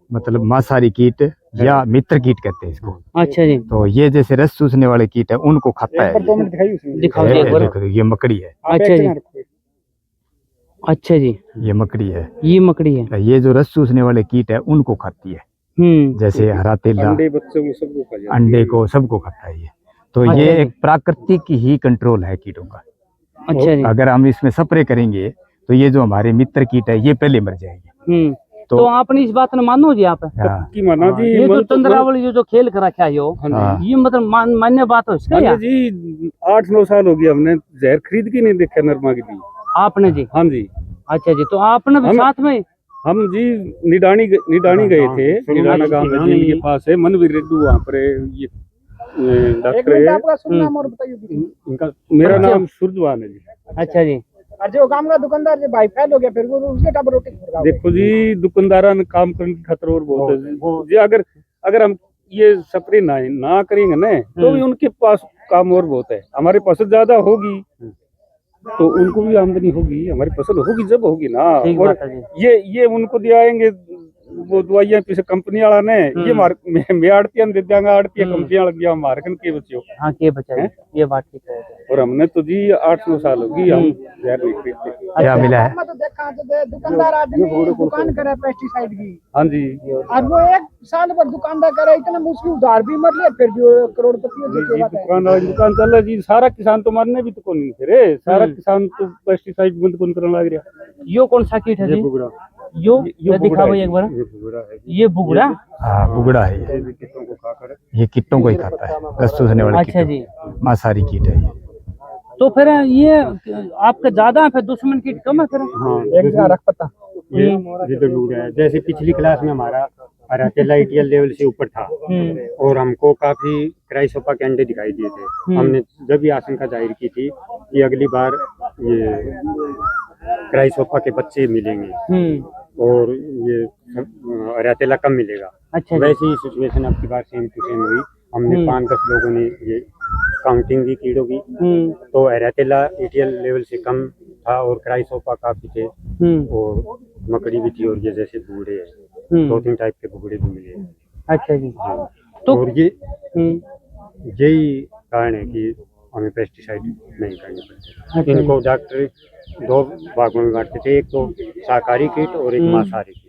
मतलब मांसाहारी कीट या मित्र कीट कहते हैं इसको। अच्छा जी। तो ये जैसे रस चूसने वाले कीट है उनको खाता है। दिखाओ जी एक बार। देखो ये मकड़ी है। अच्छा जी। अच्छा जी, ये मकड़ी है। ये मकड़ी है। ये जो रस चूसने वाले कीट है उनको खाती है। जैसे हरा तेला, अंडे बच्चों को सबको खा जाती है। अंडे को सबको खाता है ये। तो अच्छा ये जी। एक प्राकृतिक ही कंट्रोल है कीटों का। अच्छा जी। अगर हम इसमें स्प्रे करेंगे तो ये जो हमारे मित्र कीट है ये पहले मर जाएंगे। तो आपने इस बात ने मानो जी आप की माना जी। ये जो चंद्रावली जो खेल कर रखा है ये मतलब मान्य बात है इसका या? जी 8-9 साल हो गए हमने जहर खरीद के नहीं देखा नरमा की दी। आपने जी? हाँ जी। अच्छा जी, तो आपने भी साथ में? हम जी निडानी गए थे। निडाना गांव है जी के पास है मनवीर रेड्डू, वहाँ पर ये डॉक्टर है। आपका शुभ नाम और बताइए। इनका मेरा नाम सूरजवान है जी। अच्छा जी। और जो काम का दुकानदार जो भाई फैल हो गया फिर वो उसके टाइप रोटी देखो जी दुकानदारा ने काम करने की खतरा और बहुत है जी। अगर हम ये स्प्रे ना करेंगे ना तो भी उनके पास काम और बहुत है। हमारे पास ज्यादा होगी तो उनको भी आमदनी होगी, हमारी फसल होगी जब होगी ना। और ये उनको दिलाएंगे वो दवाइयां पीछे कंपनी वाला ने ये मैं आड़तियां दे देंगे, आड़तियां कंपनियां लग गया मार्कन के बच्चों। हाँ के बच्चा ये बात ठीक है। और हमने तो जी 8-9 साल होगी हम जहर नहीं खरीदते। क्या मिला है? तो देखा तो दुकानदार आदमी दुकान करे पेस्टिसाइड की। हाँ जी। और वो 1 साल पर दुकानदार करे इतना मुश्किल उधार भी मर लिया फिर भी करोड़पति दुकान चल रहा जी। सारा किसान तो मारने भी तो कौन नहीं फिर सारा किसान तो पेस्टिसाइड बंद कौन करने लग रहा। यो कौन सा कीट है जी? यो दिखाओ एक बार। ये बुगड़ा। हाँ बुगड़ा है ये कीटों को ही खाता है, रस चूसने वाले। अच्छा जी। मांसाहारी कीट है ये। तो फिर ये आपका ज्यादा है, फिर दुश्मन कीट कम है फिर? हाँ रख पता ये जैसे पिछली क्लास में हमारा अरातेला ईटीएल लेवल से ऊपर था और हमको काफी क्राइसोपा के अंडे दिखाई दिए थे। हमने जब भी आशंका जाहिर की थी कि अगली बार ये क्राइसोपा के बच्चे मिलेंगे और ये अरातेला कम मिलेगा। अच्छा। वैसे ही सिचुएशन अब की बार सेम टू सेम हुई। हमने 5-10 लोगों ने ये काउंटिंग भी कीड़ों की तो अरातेला ईटीएल लेवल से कम था और क्राइसोपा काफी थे और मकड़ी भी थी और ये जैसे बुगड़े है 2-3 टाइप के बुगड़े भी मिले। अच्छा जी। तो और ये यही कारण है कि हमें पेस्टिसाइड नहीं करने पड़ते। इनको डॉक्टर 2 भागों में बांटते थे, एक तो शाकाहारी कीट और एक मांसाहारी कीट।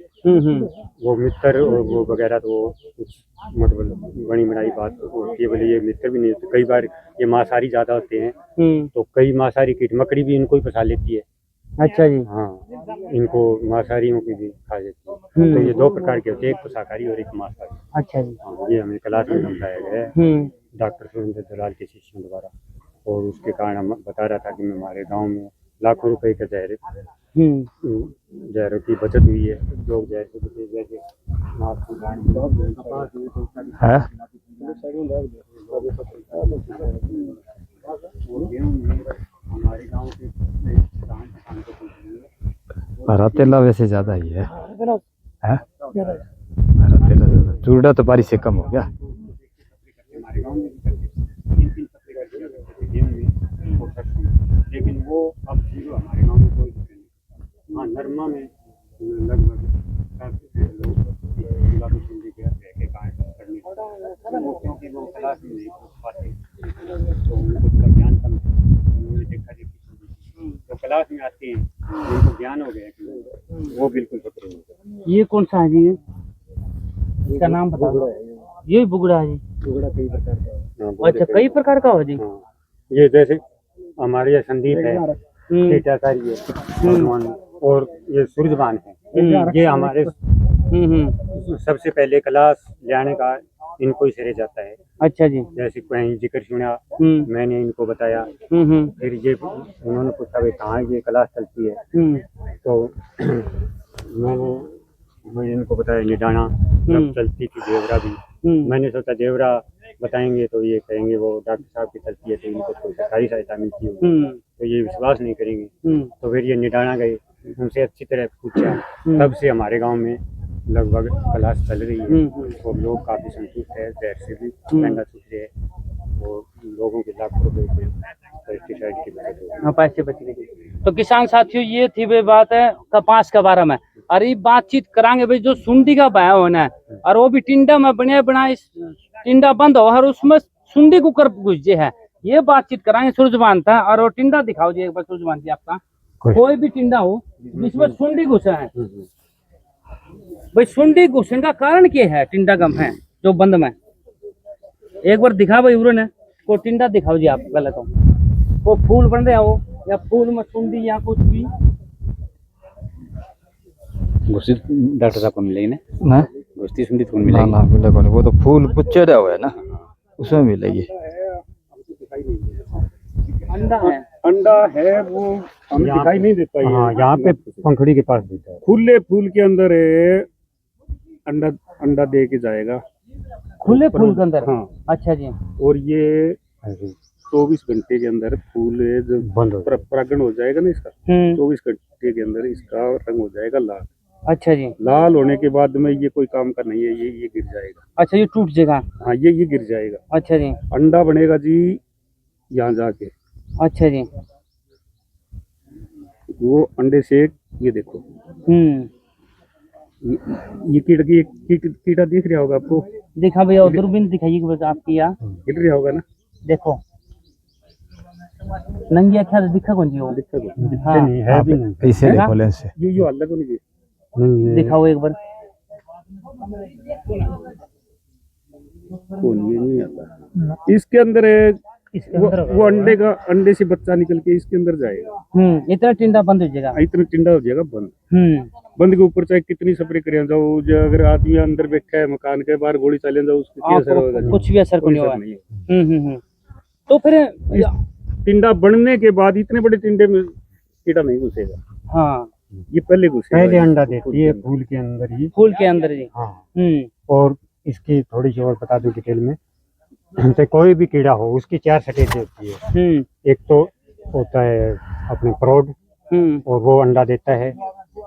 वो मित्र और वो वगैरह तो कुछ मतलब बड़ी बड़ी बात होती है, बोले ये मित्र भी नहीं होते। कई बार ये मांसाहारी ज्यादा होते हैं तो कई मांसाहारी कीट मकड़ी भी इनको ही फंसा लेती है। अच्छा जी। हाँ इनको मांसाहारियों की भी खा जाती है। तो ये 2 प्रकार के होते हैं, एक तो शाकाहारी और एक मांसाहारी। अच्छा जी। हाँ, ये हमें क्लास में समझाया गया है डॉक्टर सुरेंद्र दलाल के शिष्यों द्वारा। और उसके कारण हम बता रहा था कि हमारे गांव में लाखों रुपए का जहरों की बचत हुई है। लोग जहर से बचे जैसे हमारे गाँव के अरातेला वैसे ज्यादा ही है। अरातेला ज्यादा, चूरडा तो बारिश से कम हो गया। हमारे गाँव में 3 लेकिन वो अब जीरो हमारे गाँव में कोई नहीं। हाँ नरमा में लगभग लोग गुलाबी भिंडी के कारण करने क्योंकि वो क्लास में नहीं पहुँच पाते तो उनको थोड़ा ज्ञान कम है। उन्होंने देखा जो क्लास में आते हैं उनको ज्ञान हो गया कि वो बिल्कुल पकड़े होंगे। ये कौन सा है जी? इसका नाम बता दो। ये बुगड़ा है जी। बुगड़ा कई प्रकार का। अच्छा कई प्रकार का हो जी। ये जैसे हमारे यहाँ संदीप है, टीटाकारी है भगवान और ये सूरजवान है। ये हमारे सबसे पहले क्लास लेने का इनको ही सिरे जाता है। अच्छा जी। जैसे कहीं जिक्र सुना मैंने इनको बताया फिर ये उन्होंने पूछा भाई कहाँ ये क्लास चलती है तो मैंने इनको बताया निडाना जब चलती थी देवरा भी। मैंने सोचा देवरा बताएंगे तो ये कहेंगे वो डॉक्टर साहब की चलती है तो इनको कोई सरकारी सहायता मिलती होगी तो ये विश्वास नहीं करेंगे। तो फिर ये निडाना गए, उनसे अच्छी तरह पूछा, तब से हमारे गांव में लगभग क्लास चल रही है और लोग काफी संतुष्ट है। जहर से भी महंगा सूख रहे हैं और लोगों के लाखों रुपए पेस्टिसाइड की बचत हो। पैसे बच गए। तो किसान साथियों ये थी वे बात है कपास के बारे में। अरे बातचीत करांगे भाई, जो सुंडी का भय होना है और वो भी टिंडा में बने बनाए, टिंडा बंद हो और उसमें सुंडी कुकर घुस जे है, ये बातचीत कराएंगे सूरजवान था। और वो टिंडा दिखाओ जी एक बार सूरजवान जी आपका, कोई भी टिंडा हो जिसमें सुंडी घुसा है भाई, सुंडी घुसने का कारण क्या है? टिंडा गम है जो बंद में, एक बार दिखा भाई उन्होंने को टिंडा दिखाओ जी आप पहले तो, वो फूल बन रहे हो या फूल में सुंडी या कुछ भी घुसी डॉक्टर साहब को मिलेगी ना, ना घुसती सुनती तो कौन ना मिलेगी? ना मिलेगा नहीं, वो तो फूल पुच्चड़ा हुआ है ना, उसमें मिलेगी। अंडा है, अंडा है वो हमें दिखाई नहीं देता। हाँ, यहाँ पे पंखुड़ी के पास देता है, खुले फूल के अंदर है, अंडा अंडा दे के जाएगा खुले फूल के अंदर। हाँ, अच्छा जी। और ये 24 घंटे के अंदर फूल जब बंद परागण हो जाएगा ना इसका, 24 घंटे के अंदर इसका रंग हो जाएगा लाल। अच्छा जी। लाल होने के बाद में ये कोई काम का नहीं है, ये गिर जाएगा। अच्छा, ये टूट जाएगा। हाँ, ये गिर जाएगा। अच्छा जी। अंडा बनेगा जी यहाँ जाके। अच्छा जी। वो अंडे से ये देखो, ये कीड़ा दिख रहा होगा आपको, दिखा भैया, दूरबीन दिखाइए बस आपकी, यहाँ गिर रहा होगा ना, देखो नंगी अच्छा दिखा कौन जी वो, दिखा हाँ। नहीं है भी नहीं, ऐसे देखो लेंस से, ये अलग नहीं, दिखाओ एक बार। ये नहीं आता इसके अंदर है। वो अंडे से बच्चा निकल के इसके अंदर जाएगा। इतना टिंडा बंद हो जाएगा, इतना टिंडा हो जाएगा बंद। बंद के ऊपर चाहे कितनी स्प्रे करें जाओ, जो अगर आदमी अंदर बैठा है मकान के बाहर गोली चले जाओ, उसके क्या असर होगा? कुछ भी असर नहीं होगा। तो फिर टिंडा बनने के बाद इतने बड़े टिंडे में कीड़ा नहीं घुसेगा। हाँ, ये पहले घुसेगा, पहले अंडा देती है फूल के अंदर ही। फूल के अंदर जी। हाँ। और इसकी थोड़ी सी और बता दूं डिटेल में, तो कोई भी कीड़ा हो उसकी 4 स्टेज होती है। एक तो होता है अपने प्रौढ़, और वो अंडा देता है,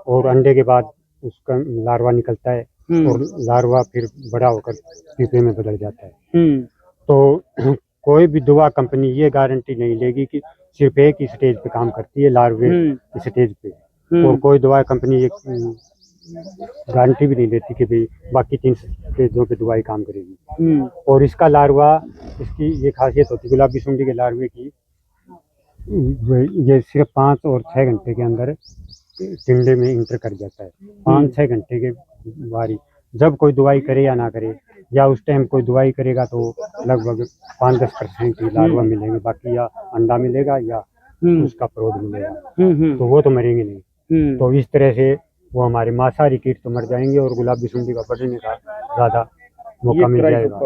और अंडे के बाद उसका लार्वा निकलता है, और लार्वा फिर बड़ा होकर पीपे में बदल जाता है। तो कोई भी दवा कंपनी ये गारंटी नहीं लेगी कि सिर्फ एक ही स्टेज पे काम करती है, लार्वे की स्टेज पे, और कोई दवा कंपनी ये गारंटी भी नहीं देती कि भाई बाकी 3 स्टेजों पे दवाई काम करेगी। और इसका लार्वा, इसकी ये खासियत होती है गुलाबी सुंडी के लार्वे की, ये सिर्फ 5 और 6 घंटे के अंदर टिंडे में इंटर कर जाता है। 5-6 घंटे के बारी, जब कोई दवाई करे या ना करे, या उस टाइम कोई दवाई करेगा तो लगभग 5-10% ही लार्वा मिलेंगे, बाकी या अंडा मिलेगा या उसका प्रौढ़ मिलेगा, तो वो तो मरेंगे नहीं। तो इस तरह से वो हमारे मांसाहारी कीट तो मर जाएंगे और गुलाबी सुंडी का बढ़ने का ज्यादा मौका मिल जाएगा।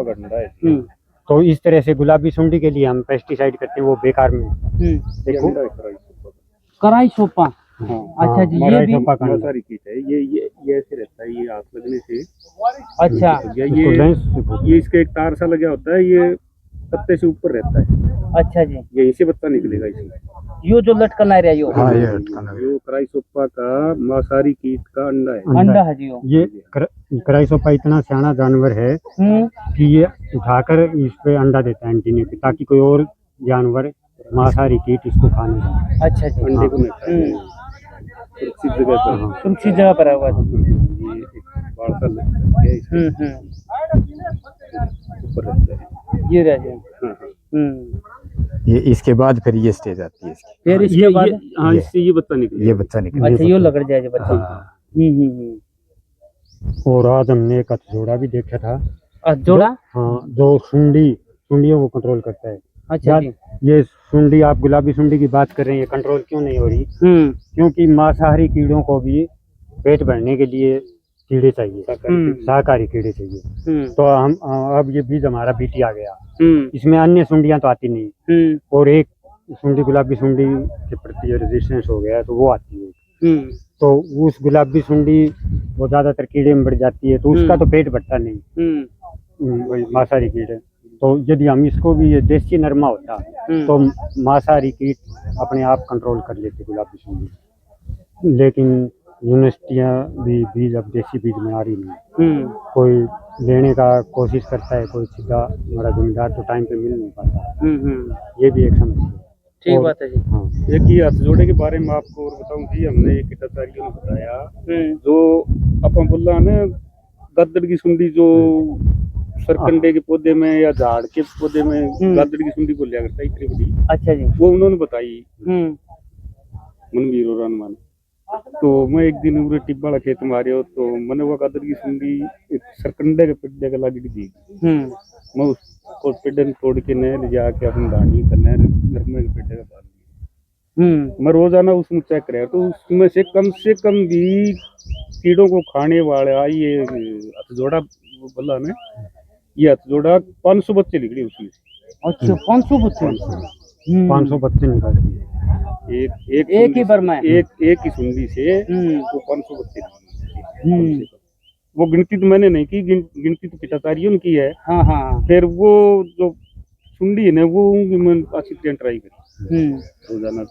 तो इस तरह से गुलाबी सुंडी के लिए हम पेस्टिसाइड करते हैं, वो बेकार में। देखो कराई सोपा। अच्छा जी, ये भी मांसाहारी कीट है, ये ऐसे रहता है, ये आग लगने से। अच्छा, ये इसका एक तार सा लगा होता है, ये पत्ते से ऊपर रहता है। अच्छा जी, यहीं से बच्चा निकलेगा इसमें। यो जो लटकन आ रहा है यो, हाँ ये लटकन है। यो कराईसोप्पा का मांसाहारी कीट का अंडा है। अंडा है जी यो। ये कराईसोप्पा इतना सियाना जानवर है कि ये उठाकर इस पे अंडा देता है एंटीने पे, ताकि कोई और जानवर मांसाहारी कीट इसको खा नहीं जाए। अच्छा जी, अंडे को नहीं खाए। सुरक्षित जगह पर, सुरक्षित जगह पर है वो। ये वार्ता लगती है इसके ऊपर रहता है। ये रह जाए। ये इसके बाद फिर ये स्टेज आती है इसकी, फिर इसके बाद हाँ, इससे ये बच्चा निकले, ये बच्चा निकले। अच्छा यो लगड़ जाए बच्चा। और आज हमने एक जोड़ा भी देखा था। जोड़ा? हाँ, जो सुंडियों को कंट्रोल करता है। अच्छा जी। ये सुंडी, आप गुलाबी सुंडी की बात कर रहे हैं, कंट्रोल क्यों नहीं हो रही? क्योंकि मांसाहारी कीड़ों को भी पेट भरने के लिए कीड़े चाहिए, शाकाहारी कीड़े चाहिए। तो हम अब ये बीज हमारा बीटी आ गया, इसमें अन्य सुंडियां तो आती नहीं, और एक सुंडी गुलाबी सुंडी के प्रति रेजिस्टेंस हो गया है, तो वो आती है। तो उस गुलाबी सुंडी वो ज्यादातर कीड़े में बढ़ जाती है, तो उसका तो पेट भरता नहीं, मांसाहारी कीड़े। तो यदि हम इसको भी, ये देसी नरमा होता तो मांसाहारी कीट अपने आप कंट्रोल कर लेते गुलाबी सुंडी। लेकिन यूनिवर्सिटियाँ भी बीज अब देसी बीज में आ रही नहीं, कोई लेने का कोशिश करता है, कोई सीधा हमारा जमींदार तो टाइम पे मिल नहीं पाता। ये भी एक समस्या है। ठीक और- बात है जी। हाँ एक ही हाथ जोड़े के बारे में आपको और बताऊं जी, हमने एक किताचारियों ने बताया जो अपन बोला ना गद्दड़ की सुंडी जो सरकंडे के पौधे में या झाड़ के पौधे में गद्दड़ की सुंडी को लिया करता है इतनी बड़ी, अच्छा जी। वो उन्होंने बताई मनवीर और अनुमान। तो मैं एक दिन पूरे टिब्बा वाला खेत में आ रहे हो तो मैंने वो गद्दड़ की सुंडी एक सरकंडे के पेड़ के लगी थी, मैं उसको पेड़ तोड़ के नहर ले जाके अपनी धानी का नहर घर में पेड़ का डाल दिया। मैं रोजाना उसमें चेक कर रहा तो उसमें से कम भी कीड़ों को खाने वाला ये हथजोड़ा बोला ना, ये हथजोड़ा 500 बच्चे निकले उसमें से। अच्छा 500 बच्चे 500 बच्चे निकाल दिए एक ही बार में एक ही सुंडी से वो 500 बच्चे निकले। वो गिनती तो मैंने नहीं की, गिनती तो किताचारियों ने की है। हाँ हाँ। फिर वो जो सुंडी है ना वो मैंने अच्छी तरह ट्राई करी रोजाना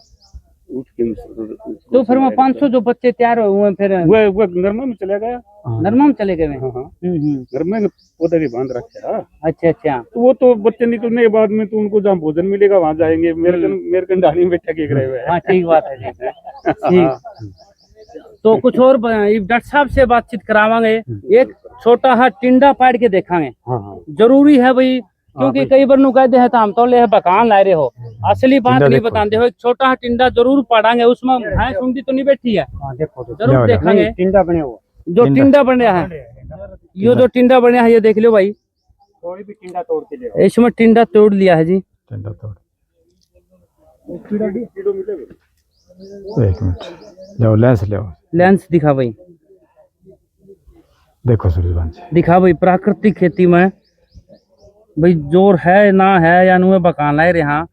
उठ के तो फिर वो 500 जो बच्चे तैयार हुए फिर वो नरमा में चला गया। नरमा में चले गए। हाँ हाँ नरमा के पौधे के बांध रखे। अच्छा अच्छा। तो वो तो बच्चे निकलने के बाद में तो उनको जहाँ भोजन मिलेगा वहां जाएंगे। मेरे कंडानी में बैठा के रहे हुए हैं। हाँ ठीक बात है जी। ठीक। तो कुछ और डॉक्टर साहब से बातचीत करावांगे, एक छोटा हा टिंडा पाड़ के देखांगे। जरूरी है भाई, क्योंकि कई बार नु कहते हैं तो हम तो ले बकान ला रहे हो, असली बात नहीं बताते हो। एक छोटा हा टिंडा जरूर पाड़ांगे, उसमें है सुंडी तो नहीं बैठी है। जरूर देखांगे टिंडा बने वो जो टिंडा बने है। ये जो टिंडा बने है ये देख लो भाई, कोई भी टिंडा तोड़ के ले इसमें टिंडा तोड़ लिया है जी। टिंडा तोड़ एक मिनट जाओ लेंस ले लेंस दिखा भाई, देखो सूरजभान जी दिखा भाई। प्राकृतिक खेती में भाई जोर है ना है या नुए बकान लाए रहा,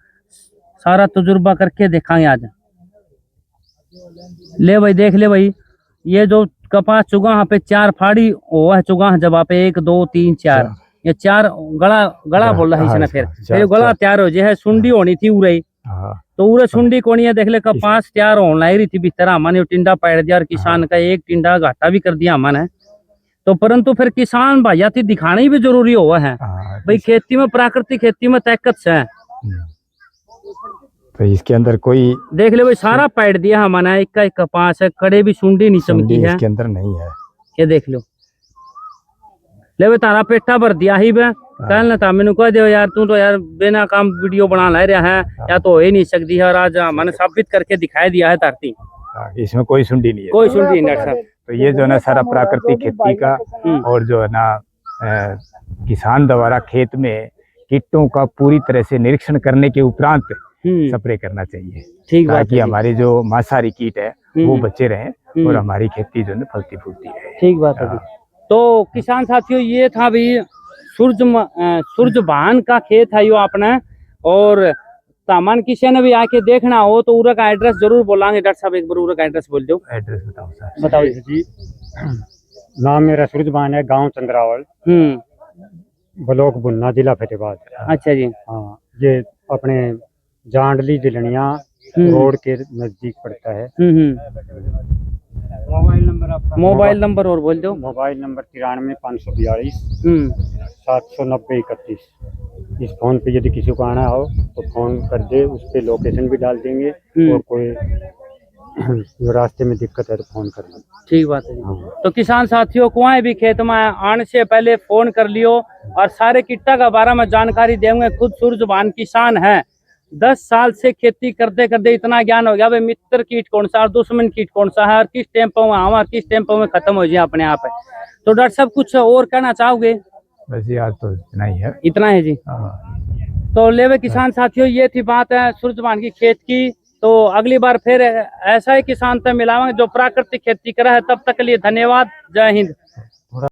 सारा तजुर्बा करके देखांगे आज। ले भाई देख ले भाई, ये जो कपास चुगाह पे 4 फाड़ी हो है, चुगाह जब आप 1 2 3 4 ये 4 गला बोल रहा है इसने। फिर गला तैयार हो जाए, सुंडी होनी थी उरे, तो उरे सुंडी कोनी है। देख ले कपास तैयार होने लाई रही थी बिस्तर, हमने टिंडा पैर दिया और किसान का एक टिंडा घाटा भी कर दिया हमने। तो परंतु फिर किसान भाइया थी दिखाना भी जरूरी हुआ है भाई। खेती में प्राकृतिक खेती में ताकत है। तो इसके अंदर कोई देख ले भाई सारा पैड दिया हमने, एक का एक कपास है, कड़े भी सुंडी नहीं चमकी है इसके अंदर नहीं है। ये देख लो। ले भाई तारा पेटा भर दिया ही बे, कल ना था मैंने कह दियो यार तू तो यार बिना काम वीडियो बना ला रहा है या तो हो ही नहीं सकती है, और आज मैंने साबित करके दिखाई दिया है धरती इसमें कोई सुंडी नहीं है, कोई सुंडी नहीं डॉक्टर साहब। तो ये जो है ना सारा प्राकृतिक खेती का, और जो है ना किसान द्वारा खेत में कीटों का पूरी तरह से निरीक्षण करने के उपरांत स्प्रे करना चाहिए, ठीक बात ताकि हमारी जो मांसाहारी कीट है वो बचे रहें और हमारी खेती जो है फलती फूलती रहे। ठीक बात है। तो किसान साथियों ये था भाई सूरजभान का खेत है यो अपना, और सामान किसी ने भी आके देखना हो तो उरा का एड्रेस जरूर बोलांगे। डॉक्टर साहब एक बार उरा का एड्रेस बोल दो। एड्रेस बताओ सर। बताओ जी। नाम मेरा सूरजभान है, गांव चंद्रावल, ब्लॉक बुन्ना, जिला फतेहाबाद। अच्छा जी। हाँ, ये अपने जांडली जिलनिया रोड के नजदीक पड़ता है। मोबाइल नंबर और बोल दो। Mobile number 93 542 790 31। इस फोन पे यदि किसी को आना हो तो फोन कर दे, उस पे लोकेशन भी डाल देंगे, और कोई रास्ते में दिक्कत है तो फोन कर लो। ठीक बात है। तो किसान साथियों कोई भी खेत में आने से पहले फोन कर लियो, और सारे किट्टा का बारे में जानकारी देंगे। खुद सूरजभान किसान है, 10 साल से खेती करते करते इतना ज्ञान हो गया भाई मित्र कीट कौन सा और दुश्मन कीट कौन सा है, और किस टेम्पो में आवा किस टेम्पो में खत्म हो जाए अपने आप है। तो डॉक्टर साहब कुछ और कहना चाहोगे? बस यार तो इतना ही है। इतना है जी। तो लेवे किसान साथियों ये थी बात है सूरजभान की खेत की। तो अगली बार फिर ऐसा ही किसान से मिलावांगे जो प्राकृतिक खेती करा है। तब तक के लिए धन्यवाद। जय हिंद।